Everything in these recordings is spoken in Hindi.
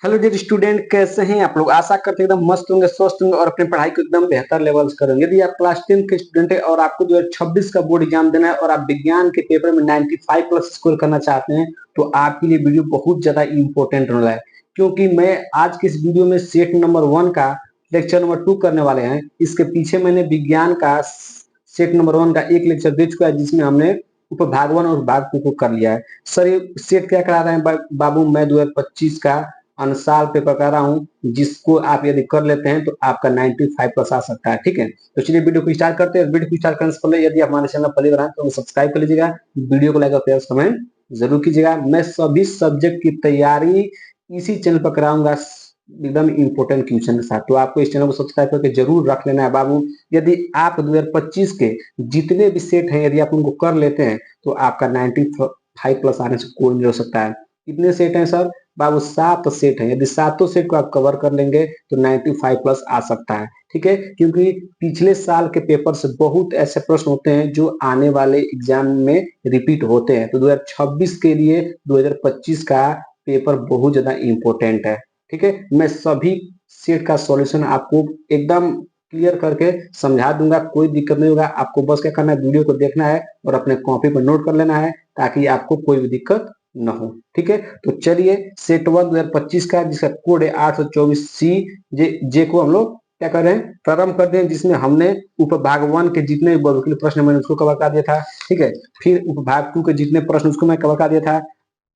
हेलो डियर स्टूडेंट, कैसे हैं आप लोग। आशा करते हैं एकदम मस्त होंगे, स्वस्थ होंगे और अपनी पढ़ाई को एकदम बेहतर लेवल से करेंगे। यदि आप क्लास 10 के स्टूडेंट हैं और आपको 2026 का बोर्ड एग्जाम देना है और आप विज्ञान के पेपर में 95 प्लस स्कोर करना चाहते हैं तो आपके लिए वीडियो बहुत ज्यादा इंपॉर्टेंट होने वाला है। क्योंकि मैं आज के इस वीडियो में सेट नंबर 1 का लेक्चर नंबर 2 करने वाले हैं। इसके पीछे मैंने विज्ञान का सेट नंबर 1 का एक लेक्चर दे चुका है, जिसमें हमने उपभाग 1 और भाग 2 को कर लिया है। सर ये सेट क्या करा रहे हैं बाबू, मैं 2025 का अनसाल पेपर कर रहा हूँ, जिसको आप यदि कर लेते हैं तो आपका 95 प्लस आ सकता है। ठीक है, तो चलिए वीडियो को स्टार्ट करते हैं। वीडियो को स्टार्ट करने से पहले यदि आप हमारे चैनल पर पहली बार आए तो सब्सक्राइब कर लीजिएगा, वीडियो को लाइक और शेयर कमेंट जरूर कीजिएगा। मैं सभी सब्जेक्ट की तैयारी इसी चैनल पर कराऊंगा, एकदम इंपोर्टेंट क्वेश्चन के साथ। तो आपको इस चैनल को सब्सक्राइब करके जरूर रख लेना है बाबू। यदि आप 2025 के जितने भी सेट हैं यदि आप उनको कर लेते हैं तो आपका 95 प्लस आने से कोई नहीं हो सकता है। कितने सेट हैं सर बाबू? 7 सेट हैं। यदि सातों सेट को आप कवर कर लेंगे तो 95 प्लस आ सकता है। ठीक है, क्योंकि पिछले साल के पेपर से बहुत ऐसे प्रश्न होते हैं जो आने वाले एग्जाम में रिपीट होते हैं। तो 2026 के लिए 2025 का पेपर बहुत ज्यादा इंपॉर्टेंट है। ठीक है, मैं सभी सेट का सॉल्यूशन आपको एकदम क्लियर करके समझा दूंगा, कोई दिक्कत नहीं होगा। आपको बस क्या करना है, वीडियो को देखना है और अपने कॉपी पर नोट कर लेना है ताकि आपको कोई भी दिक्कत न हो। ठीक है, तो चलिए सेट 1 2025 का जिसका कोड है 824 सी जे को हम लोग क्या कर रहे हैं, प्रारंभ कर दें, जिसमें हमने उपभाग 1 के जितने बहुविकल्प प्रश्न मैंने उसको कवर कर दिया था। ठीक है, फिर उपभाग 2 के जितने प्रश्न उसको मैं कवर कर दिया था।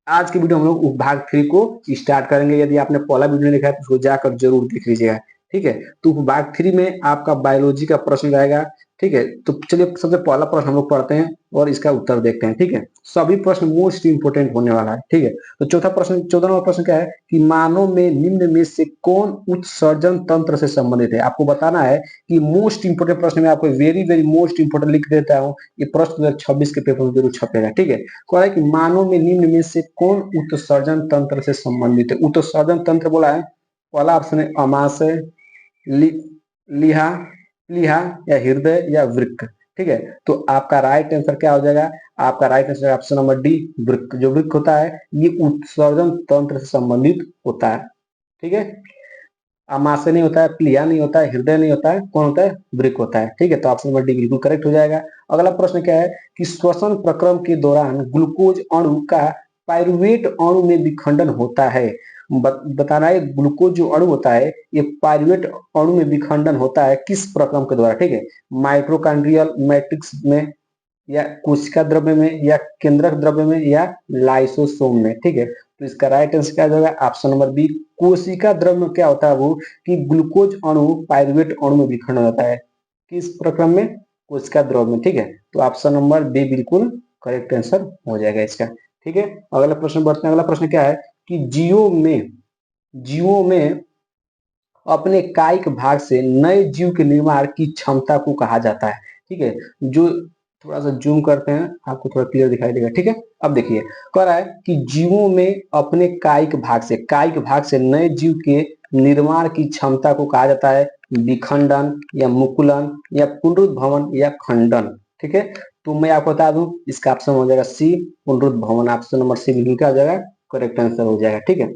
आज की वीडियो हम लोग उपभाग 3 को स्टार्ट करेंगे। यदि आपने पहला वीडियो नहीं देखा है तो उसको जाकर जरूर देख लीजिएगा। ठीक है, तो उपभाग 3 में आपका बायोलॉजी का प्रश्न रहेगा। ठीक है, तो चलिए सबसे पहला प्रश्न हम लोग पढ़ते हैं और इसका उत्तर देखते हैं। ठीक है, सभी प्रश्न मोस्ट इंपोर्टेंट होने वाला है। ठीक है, तो चौथा प्रश्न, 14 नंबर प्रश्न क्या है कि मानव में निम्न में से कौन उत्सर्जन तंत्र से संबंधित है। आपको बताना है कि मोस्ट इंपोर्टेंट प्रश्न में आपको वेरी वेरी मोस्ट इंपोर्टेंट लिख देता हूँ। ये प्रश्न 2026 के पेपर में जरूर छपेगा। ठीक है, कह रहा है कि मानव में निम्न में से कौन उत्सर्जन तंत्र से संबंधित है। उत्सर्जन तंत्र बोला है, पहला ऑप्शन है अमाशय, लि, लिहा प्लीहा या हृदय या वृक्क। ठीक है, तो आपका राइट आंसर क्या हो जाएगा? आपका right answer option number D, वृक्क। जो वृक्क होता है ये उत्सर्जन तंत्र से संबंधित होता है। ठीक है, अमाशय नहीं होता है, प्लीहा नहीं होता है, हृदय नहीं होता है, कौन होता है? वृक्क होता है। ठीक है, तो ऑप्शन नंबर डी बिल्कुल करेक्ट हो जाएगा। अगला प्रश्न क्या है कि श्वसन प्रक्रम के दौरान ग्लूकोज अणु का पाइरुवेट अणु में विखंडन होता है। बताना है ग्लूकोज जो अणु होता है ये पाइरुवेट अणु में विखंडन होता है किस प्रक्रम के द्वारा। ठीक है, माइटोकॉन्ड्रियल मैट्रिक्स में या कोशिका द्रव्य में या केंद्रक द्रव्य में या लाइसोसोम में। ठीक है, तो इसका राइट आंसर क्या होगा? ऑप्शन नंबर बी, कोशिका द्रव्य में क्या होता है वो कि ग्लूकोज अणु पाइरुवेट अणु में विखंडन होता है किस प्रक्रम में? कोशिका द्रव्य में। ठीक है, तो ऑप्शन नंबर बी बिल्कुल करेक्ट आंसर हो जाएगा इसका। ठीक है, अगला प्रश्न बढ़ते हैं। अगला प्रश्न क्या है कि जीवों में अपने कायिक भाग से नए जीव के निर्माण की क्षमता को कहा जाता है। ठीक है, जो थोड़ा सा जूम करते हैं आपको थोड़ा क्लियर दिखाई देगा। ठीक है, अब देखिए कह रहा है कि जीवों में अपने कायिक भाग से नए जीव के निर्माण की क्षमता को कहा जाता है विखंडन या मुकुलन या पुनरुद्भवन या खंडन। ठीक है, तो मैं आपको बता दूं इसका ऑप्शन हो जाएगा सी, पुनरुद्भवन। ऑप्शन नंबर सी बिल्कुल क्या हो जाएगा? करेक्ट आंसर हो जाएगा। ठीक है,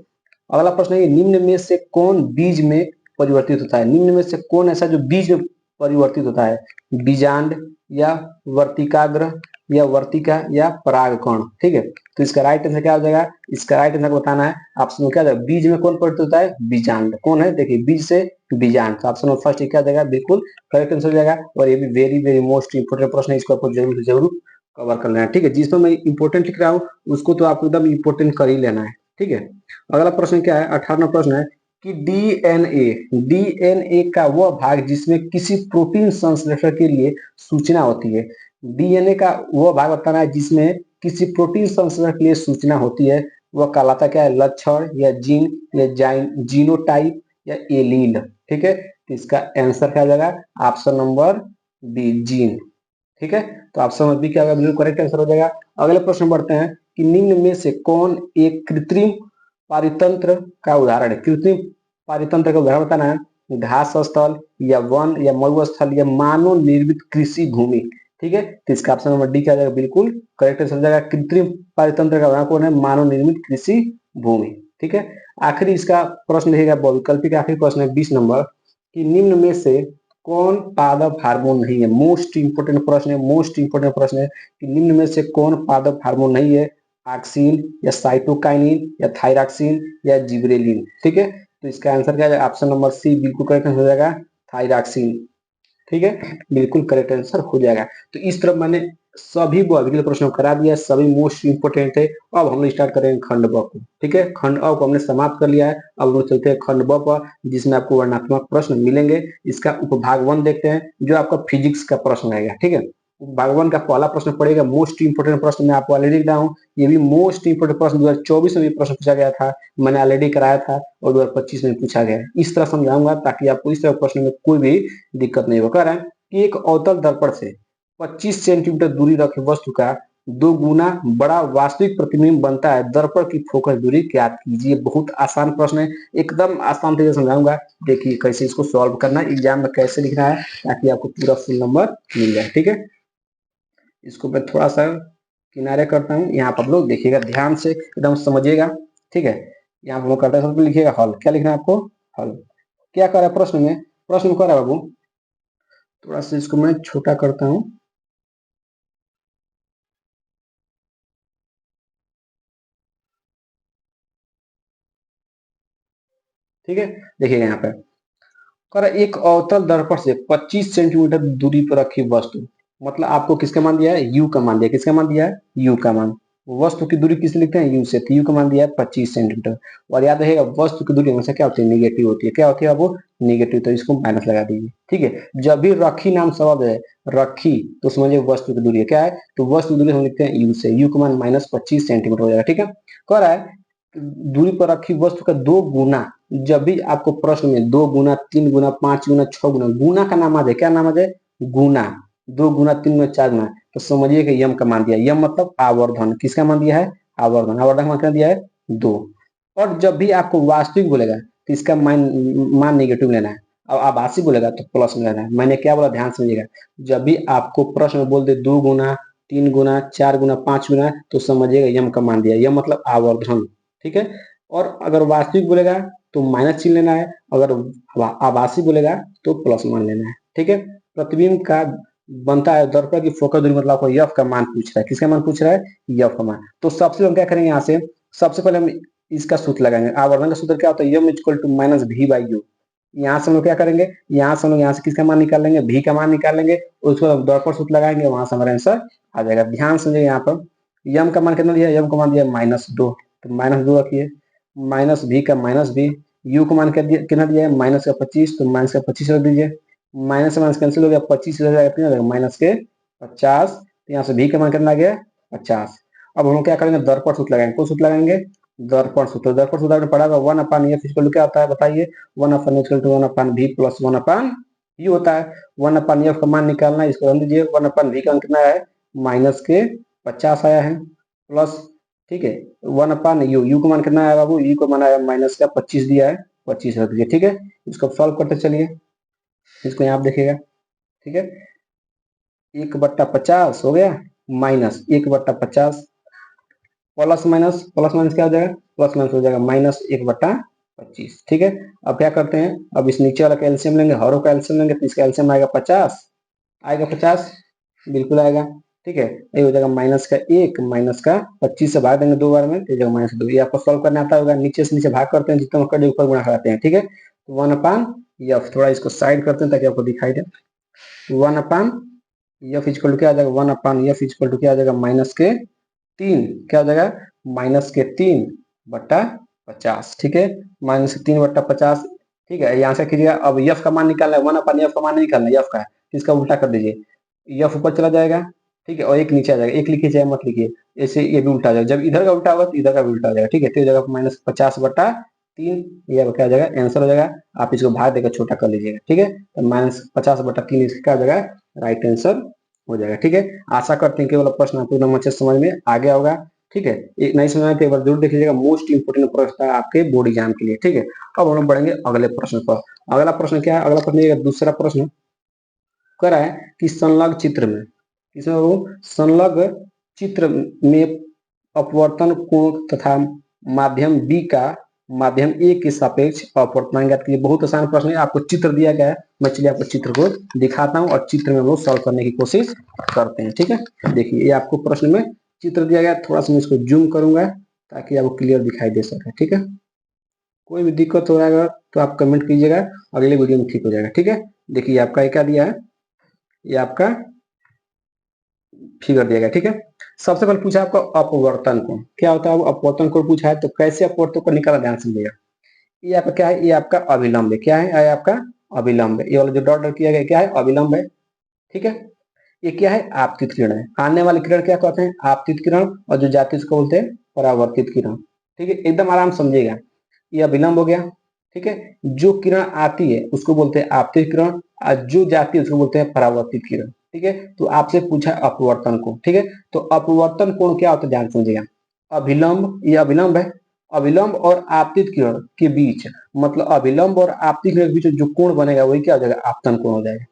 अगला प्रश्न है निम्न में से कौन बीज में परिवर्तित होता है। निम्न में से कौन ऐसा जो बीज में परिवर्तित होता है? बीजांड या वर्तिकाग्र या वर्तिका या परागकण। ठीक है, तो इसका राइट आंसर क्या हो जाएगा? इसका राइट आंसर बताना है। ऑप्शन में क्या जाएगा? बीज में कौन परिवर्तित होता है? बीजांड। कौन है? देखिए बीज से बीजांड। तो ऑप्शन नंबर फर्स्ट क्या जाएगा? बिल्कुल करेक्ट आंसर हो जाएगा। और ये भी वेरी वेरी मोस्ट इंपोर्टेंट प्रश्न है, इसको आपको जरूर से जरूर कवर कर लेना है। ठीक है, जिसमें मैं इंपोर्टेंट लिख रहा हूँ उसको तो आपको एकदम इंपोर्टेंट कर ही लेना है। ठीक है, अगला प्रश्न क्या है? 18वां प्रश्न है कि डीएनए का वह भाग जिसमें किसी प्रोटीन संश्लेषण के लिए सूचना होती है। डीएनए का वह भाग बताना है जिसमें किसी प्रोटीन संश्लेषण के लिए सूचना होती है। वह कहलाता क्या है? लक्षण या जीन या जीनोटाइप या एलील। ठीक है, तो इसका आंसर क्या हो जाएगा? Option number B, gene. ठीक है, तो ऑप्शन नंबर बी क्या होगा? बिल्कुल करेक्ट आंसर हो जाएगा। अगले प्रश्न बढ़ते हैं कि निम्न में से कौन एक कृत्रिम पारितंत्र का उदाहरण है। कृत्रिम पारितंत्र का उदाहरण बताना है घास स्थल या वन या मरुस्थल या मानव निर्मित कृषि भूमि। ठीक है, तो इसका ऑप्शन नंबर डी क्या जाएगा? बिल्कुल करेक्ट आंसर हो जाएगा। कृत्रिम पारितंत्र का उदाहरण कौन है? मानव निर्मित कृषि भूमि। ठीक है। आखिरी इसका प्रश्न रहेगा बहुविकल्पी का आखिरी प्रश्न है 20 नंबर कि निम्न में से कौन पादप हार्मोन नहीं है। मोस्ट इंपोर्टेंट प्रश्न है, मोस्ट इंपोर्टेंट प्रश्न है कि निम्न में से कौन पादप हार्मोन नहीं है। ऑक्सिन या साइटोकाइनिन या थायरॉक्सिन या जिबरेलिन। ठीक है, तो इसका आंसर क्या है? ऑप्शन नंबर सी बिल्कुल करेक्ट हो जाएगा, थायरॉक्सिन। ठीक है, बिल्कुल करेक्ट आंसर हो जाएगा। तो इस तरह मैंने सभी बहुविकल्पीय प्रश्नों को करा दिया, सभी मोस्ट इंपोर्टेंट है। अब हम लोग स्टार्ट करेंगे खंड ब को। ठीक है, खंड अ को हमने समाप्त कर लिया है। अब हम लोग चलते हैं खंड ब पर, जिसमें आपको वर्णनात्मक प्रश्न मिलेंगे। इसका उपभाग 1 देखते हैं, जो आपका फिजिक्स का प्रश्न रहेगा। ठीक है, उपभाग 1 का पहला प्रश्न पड़ेगा, मोस्ट इंपोर्टेंट प्रश्न मैं आपको ऑलरेडी लिख रहा हूँ। ये भी मोस्ट इंपोर्टेंट प्रश्न 2024 में भी प्रश्न पूछा गया था, मैंने ऑलरेडी कराया था, और 2025 में पूछा गया है। इस तरह समझाऊंगा ताकि आपको इस तरह प्रश्न में कोई भी दिक्कत नहीं हो। कह रहा है कि एक अवतल दर्पण से 25 सेंटीमीटर दूरी रखे वस्तु का 2 गुना बड़ा वास्तविक प्रतिबिंब बनता है, दर्पण की फोकस दूरी ज्ञात कीजिए। बहुत आसान प्रश्न है, एकदम आसान तरीके से समझाऊंगा। देखिए कैसे इसको सॉल्व करना है, एग्जाम में कैसे लिखना है, ताकि आपको पूरा फुल नंबर मिल जाए। ठीक है, इसको मैं थोड़ा सा किनारे करता हूँ। यहाँ पर आप लोग देखिएगा, ध्यान से एकदम समझिएगा। ठीक है, यहाँ पर हम करते हैं, सबको लिखिएगा हल। क्या लिखना है आपको? हल। क्या कर रहा है प्रश्न में? प्रश्न में कह रहा है बाबू, थोड़ा सा इसको मैं छोटा करता हूँ। ठीक है, देखिएगा यहाँ पे कर एक अवतल दर्पण से 25 सेंटीमीटर दूरी पर रखी वस्तु, मतलब आपको किसका मान दिया है? यू का मान दिया। किसका मान दिया है? यू का मान। वस्तु की दूरी किससे लिखते हैं? यू से। तो यू का मान दिया है 25 सेंटीमीटर। और याद रहेगा, वस्तु की दूरी हमेशा क्या होती है? निगेटिव होती है। क्या होती है वो? निगेटिव। तो इसको माइनस लगा दीजिए। ठीक है, जब भी रखी नाम शब्द है, रखी, तो समझिए वस्तु की दूरी है। क्या है? तो वस्तु की दूरी हम लिखते हैं यू से। यू का मान -25 सेंटीमीटर हो जाएगा। ठीक है, कह रहा है दूरी पर रखी वस्तु का 2 गुना, जब भी आपको प्रश्न में 2 गुना, 3 गुना, 5 गुना, 6 गुना, गुना का नाम आ जाए। क्या नाम आ जाए? गुना। 2 गुना, 3 गुना, 4 गुना, तो समझिए कि यम का मान दिया। यम मतलब आवर्धन। किसका मान दिया है? आवर्धन। आवर्धन का मान क्या दिया है? 2। और जब भी आपको वास्तविक बोलेगा तो इसका मान नेगेटिव लेना है, और आभासी बोलेगा तो प्लस में लेना है। मैंने क्या बोला, ध्यान समझिएगा। जब भी आपको प्रश्न में बोल दे 2 गुना, 3 गुना, 4 गुना, 5 गुना, तो समझिएगा यम का मान दिया। यम मतलब आवर्धन। ठीक है, और अगर वास्तविक बोलेगा तो माइनस चिन्ह लेना है, अगर आभासी बोलेगा तो प्लस मान लेना है। ठीक है, प्रतिबिंब का बनता है दर्पण की फोकस दूरी, मतलब आपको यफ का मान पूछ रहा है। किसका मान पूछ रहा है? यफ का मान। तो सबसे हम क्या करेंगे, यहाँ से सबसे पहले हम इसका सूत्र लगाएंगे। आवर्धन का सूत्र क्या होता है? यम इक्वल टू माइनस भी बाई यू। यहाँ से हम लोग क्या करेंगे, यहाँ से हम लोग यहाँ से किसका मान निकाल लेंगे? भी का मान निकाल लेंगे, उसको हम दर्पण सूत्र लगाएंगे, वहां से हमारा आंसर आ जाएगा। ध्यान समझिए, यहाँ पर यम का मान कितना दिया? यम का मान दिया -2, तो -2 रखिए। माइनस भी का माइनस भी, यू का मान कितना दिया है? -25, तो माइनस का 25 रख दीजिए। माइनस से माइनस कैंसिल हो गया, 25 रह जाएगा, कितना रहेगा? -50। तो यहाँ से भी का मान कितना आ गया? 50। अब हम लोग क्या करेंगे? दर्पण सूत्र लगाएंगे। कौन सूत्र लगाएंगे? दर्पण सूत्र। दर्पण सूत्र आपने पढ़ा होगा, 1/f इक्वल टू क्या होता है बताइए? 1/f equal to 1/v plus 1/u होता है। 1/f का मान निकालना है, इसको रख दीजिए। 1/v का मान कितना है? -50 आया है, प्लस, ठीक है, 1/u। यू का मान कितना आया बाबू? यू का मान आया -25 दिया है, 25 रख दीजिए। ठीक है, इसको सॉल्व करते चलिए, इसको यहाँ आप देखिएगा। ठीक है, 1/50 हो गया, minus 1/50, plus minus, plus minus क्या हो जाएगा? प्लस माइनस हो जाएगा -1/25। ठीक है, अब क्या करते हैं? अब इस नीचे वाला का एलसीएम लेंगे, हरों का एलसीएम लेंगे, तो इसका एलसीएम आएगा 50। आएगा 50, बिल्कुल आएगा। ठीक है, ये हो जाएगा -1, -25 से भाग देंगे 2 बार में, तो जाएगा -2। ये आपको सॉल्व करना आता होगा, नीचे से नीचे भाग करते हैं, जितना कर ऊपर गुणा कराते हैं। ठीक है, तो 1/f, थोड़ा इसको साइड करते हैं ताकि आपको दिखाई दे। 1/f इक्वल टू क्या आ जाएगा? 1/f इक्वल टू क्या आ जाएगा? -3। क्या हो जाएगा? -3/50। ठीक है, -3/50। ठीक है, यहाँ से कीजिएगा। अब यफ का मान निकालना है, 1/f का मान नहीं निकालना है, यफ का, इसका उल्टा कर दीजिए। यफ ऊपर चला जाएगा, ठीक है, और एक नीचे आ जाएगा। एक लिखिए चाहे मत लिखिए, ऐसे ये भी उल्टा आ जाएगा। जब इधर का उल्टा होगा तो इधर का भी उल्टा हो जाएगा। ठीक है, तो जगह -50/3, ये क्या हो जाएगा? आंसर हो जाएगा। आप इसको भाग देकर छोटा कर लीजिएगा। ठीक है, तो -50/3 इसका हो जाएगा राइट आंसर हो जाएगा। ठीक है, आशा करते हैं कि वाला प्रश्न आपको एकदम अच्छे समझ में आ गया होगा। ठीक है, एक नहीं समझ में तो एक बार जरूर देख लीजिएगा, मोस्ट इंपोर्टेंट प्रश्न है आपके बोर्ड एग्जाम के लिए। ठीक है, अब हम लोग बढ़ेंगे अगले प्रश्न पर। अगला प्रश्न क्या है? अगला प्रश्न ये दूसरा प्रश्न कह रहा है कि संलग्न चित्र में, इसमें वो संलग्न चित्र में अपवर्तन कोण तथा माध्यम बी का माध्यम ए के सापेक्ष अपवर्तनांक ज्ञात कीजिए। बहुत आसान प्रश्न है, आपको चित्र दिया गया है, मैं चलिए आपको चित्र को दिखाता हूँ और चित्र में हम लोग सॉल्व करने की कोशिश करते हैं। ठीक है, देखिए ये आपको प्रश्न में चित्र दिया गया, थोड़ा सा मैं इसको जूम करूंगा ताकि आपको क्लियर दिखाई दे सके। ठीक है, कोई भी दिक्कत हो रहा है तो आप कमेंट कीजिएगा, अगले वीडियो में ठीक हो जाएगा। ठीक है, देखिए आपका क्या दिया है, ये आपका फिगर दिया गया। ठीक है, सबसे पहले पूछा आपको अपवर्तन कोण क्या होता है, अपवर्तन कोण पूछा है तो कैसे अपवर्तन को निकाला, ध्यान समझिएगा। ये आपका क्या है, ये आपका अभिलंब है। क्या है, आपका अभिलंब है। ये वाला जो डॉट डॉट किया गया क्या है, अभिलंब है। ठीक है, ये क्या है, आपतित किरण है। आने वाले किरण क्या कहते हैं, आपतित किरण, और जो जाती है उसको बोलते हैं परावर्तित किरण। ठीक है, एकदम आराम समझिएगा। ये अभिलंब हो गया। ठीक है, जो किरण आती है उसको बोलते हैं आपतित किरण, और जो जाती है उसको बोलते हैं परावर्तित किरण। ठीक है, तो आपसे पूछा अपवर्तन कोण। ठीक है, तो अपवर्तन कोण क्या होता है, ध्यान समझिएगा। अभिलंब, ये अभिलंब है, अभिलंब और आपतित किरण के बीच, मतलब अभिलंब और आपतित किरण के बीच जो कोण बनेगा वही क्या हो जाएगा, आपतन कोण हो जाएगा।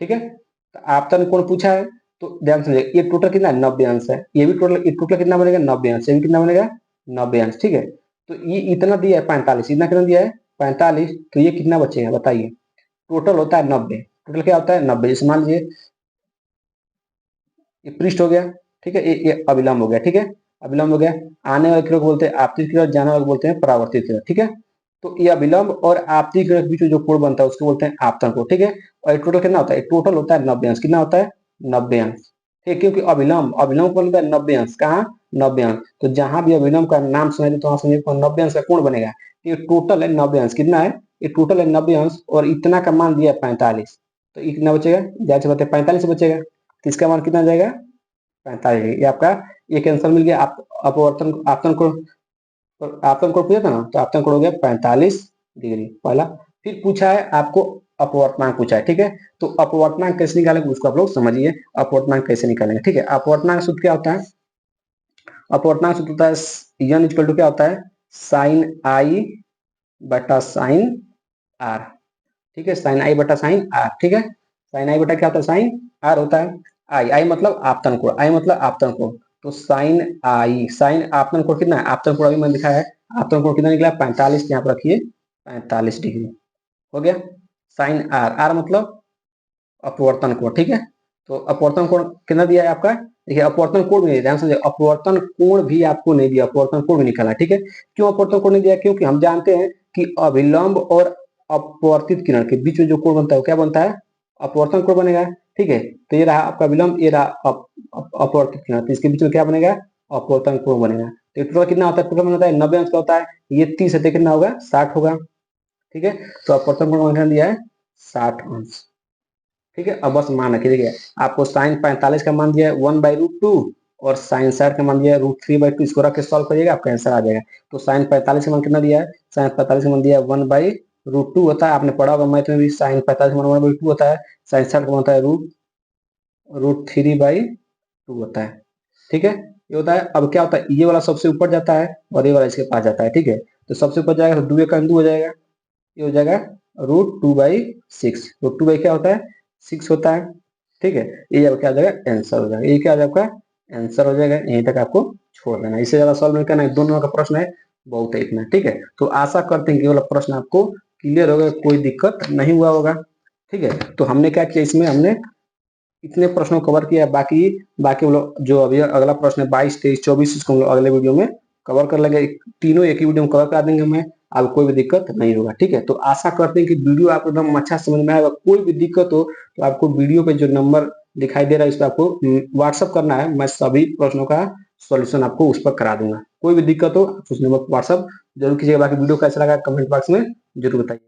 ठीक है, तो आपतन कोण पूछा है तो ध्यान समझिए, ये टोटल कितना है, 90 अंश है। ये भी टोटल, ये टोटल कितना बनेगा, 90 अंश। ये भी कितना बनेगा, 90 अंश। ठीक है, तो ये इतना दिया है 45, इतना कितना दिया है 45, तो ये कितना बचेगा बताइए। टोटल होता है 90, टोटल क्या होता है 90। जैसे मान लीजिए ये पृष्ठ हो गया। ठीक है, ये अभिलंब हो गया। ठीक है, अभिलंब हो गया। आने वाले किरण को बोलते हैं आपतित किरण, जाने वाले को बोलते हैं परावर्तित किरण। ठीक है, तो ये अभिलंब और आपतित किरण के बीच में जो कोण बनता है उसको बोलते हैं आपतन कोण। ठीक है, और टोटल कितना होता है, टोटल होता है 90 अंश। कितना होता है, 90 अंश। ठीक है, क्योंकि अभिलंब, अभिलंब कोण होता है 90 अंश। कहाँ, 90 अंश। तो जहां भी अभिलंब का नाम सुनाई तो वहां समझिए 90 अंश का कोण बनेगा। ये टोटल है 90 अंश। कितना है, ये टोटल है 90 अंश, और इतना का मान दिया है 45, तो ये कितना बचेगा, जाहिर सी बात है 45 बचेगा। तो इसका मान कितना जाएगा, 45। ये आपका एक आंसर मिल गया। आप अपवर्तन, आपतन कोण, आपतन कोण पूछा था ना, तो आपतन कोण हो गया 45 डिग्री पहला। फिर पूछा है आपको अपवर्तनांक पूछा है। ठीक है, तो अपवर्तनांक कैसे निकालेंगे उसको आप लोग समझिए, अपवर्तनांक कैसे निकालेंगे। ठीक है, अपवर्तनांक सूत्र क्या होता है, अपवर्तनांक सूत्र होता है n इक्वल टू क्या होता है, साइन आई बटा साइन आर। ठीक है, साइन आई बटा साइन आर। ठीक है, साइन आई बटा क्या होता है, साइन आर होता है। आई, आई मतलब आपतन कोण, आई मतलब आपतन कोण, तो साइन आई, साइन आपतन कोण कितना है, आपतन कोण अभी मैंने दिखाया है, आपतन कोण कितना निकला 45, यहाँ पर रखिए 45 डिग्री हो गया। साइन आर, आर मतलब अपवर्तन कोण। ठीक है, तो अपवर्तन कोण कितना दिया है आपका, देखिए अपवर्तन कोण भी नहीं, ध्यान समझिए, अपवर्तन कोण भी आपको नहीं दिया, अपवर्तन कोण भी निकाला। ठीक है, क्यों अपवर्तन कोण नहीं दिया, क्योंकि हम जानते हैं कि अभिलंब और अपवर्तित किरण के बीच में जो कोण बनता है वो क्या बनता है, अपवर्तन कोण बनेगा। ठीक है, तो ये रहा आपका विलंब, ये रहा अपवर्तित किरण, तो इसके बीच में क्या बनेगा, अपवर्तन कोण बनेगा। तो टोटल कितना होता है, टोटल होता है 90 अंश का होता है। ये 30 है, कितना होगा 60 होगा। ठीक है, तो अपवर्तन कोण कितना दिया है, 60 अंश। ठीक है, अब बस मान रखिए, देखिए आपको साइन 45 का मान दिया है 1/√2, और साइन 60 का मान दिया है √3/2। इसको रख के सॉल्व करिएगा, आपका आंसर आ जाएगा। तो साइन 45 का मान कितना दिया है, साइन 45 का मान दिया है 1/√2 होता है। आपने पढ़ा होगा मैथ में भी, साइन 45 का मान 1/2 होता है, साइन 60 का मान होता है √3/2 होता है। ठीक है, ये होता है। अब क्या होता है, ये वाला सबसे ऊपर जाता है और ये वाला इसके पास जाता है। ठीक है, तो सबसे ऊपर जाएगा तो 2 का 2 हो जाएगा, ये हो जाएगा √2/6। √2 क्या होता है, 6 होता है। ठीक है, ये अब क्या आ जाएगा, आंसर हो जाएगा। ये क्या आ जाएगा, आपका आंसर हो जाएगा। यहीं तक आपको छोड़ देना, इससे ज्यादा सॉल्व नहीं करना है। 2 नंबर का प्रश्न है, बहुत है इतना। ठीक है, तो आशा करते हैं कि ये वाला प्रश्न आपको क्लियर होगा, कोई दिक्कत नहीं हुआ होगा। ठीक है, तो हमने क्या किया, इसमें हमने इतने प्रश्नों को कवर किया। बाकी बाकी हम लोग जो अभी अगला प्रश्न है 22, 23, 24, इसको हम लोग अगले वीडियो में कवर कर लेंगे। तीनों एक ही वीडियो में कवर कर देंगे हमें, अब कोई भी दिक्कत नहीं होगा। ठीक है, तो आशा करते हैं कि वीडियो आपको एकदम अच्छा समझ में आएगा। कोई भी दिक्कत हो तो आपको वीडियो पे जो नंबर दिखाई दे रहा है इस पर आपको व्हाट्सअप करना है, मैं सभी प्रश्नों का सॉल्यूशन आपको उस पर करा दूंगा। कोई भी दिक्कत हो उस नंबर पर व्हाट्सअप जरूर कीजिएगा। बाकी वीडियो कैसा लगा कमेंट बॉक्स में जरूर बताइए।